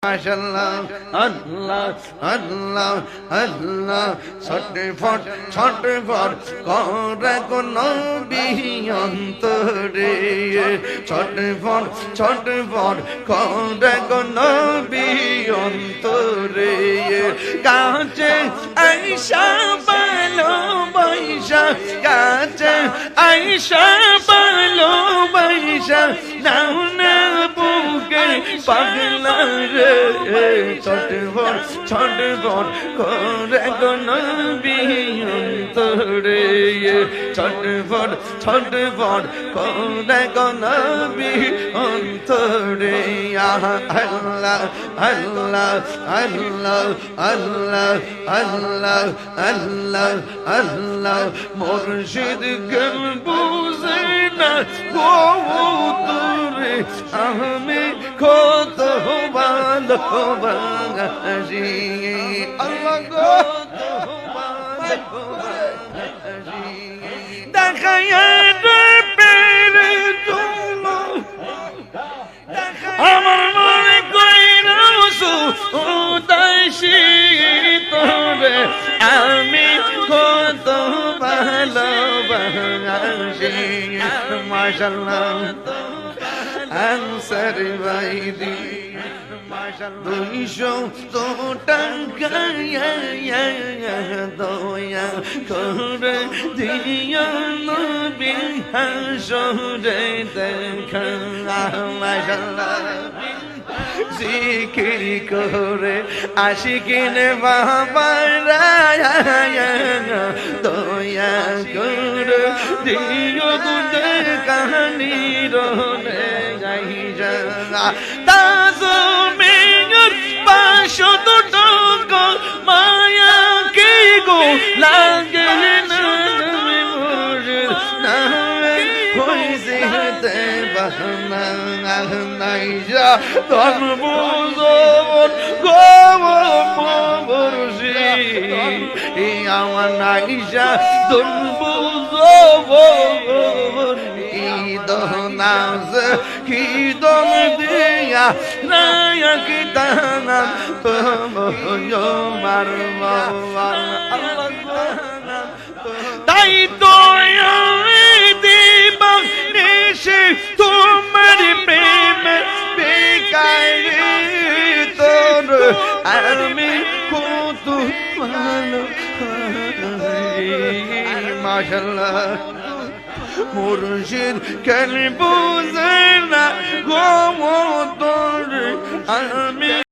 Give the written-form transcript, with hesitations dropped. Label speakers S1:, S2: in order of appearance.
S1: মাশাআল্লাহ আল্লাহ আল্লাহ আল্লাহ ছটফট ছটফট করে কোন বিয়ন্তরে ছটফট ছটফট করে কোন বিয়ন্তরে কাছে আইসা ভালো বৈশা কাছে আইসা ভালো বৈশা নাও না বুকে পাগলা রে ছটফট ছটফট করে কোন বিয়ন্তরে ছটফট ছটফট করে কোন বিয়ন্তরে আল্লাহ আল্লাহ আল্লাহ আল্লাহ আল্লাহ আল্লাহ আল্লাহ মুর্শিদ গল বুঝে না গোতরে আমি কত ভালোবাসি আল্লাহ কত ভালোবাসি দেখায়া পেরে তুলো আমার মনে কইরা উদাসী তোরে আমি কত ভালোবাসি মাশাআল্লাহ আনসার বাইদি দুইশো টাকা দয়া করে দিও নবী হাসরে দেখা মাশাআল্লাহ জিকির করে আশিকিনে বাবারা দয়া করে দিও গুদের কাহিনী রনে যাই যা তাজমের পাশো তো মায়া কে গো লাগে না না হইছে তে বাহানা নাইজা তন বুঝবন গোবরসি আমার নাইজা তন বুঝবন নাজ কি দম দিয়া নায়ক দানা তোমার মাওয়ান আল্লাহ তাই তো দিবা নেশে তোমার প্রেম বেকারে তোর আমি কত ভালো মাশাআল্লাহ মুর্শিদ কেন বুঝে না গো তোর আমি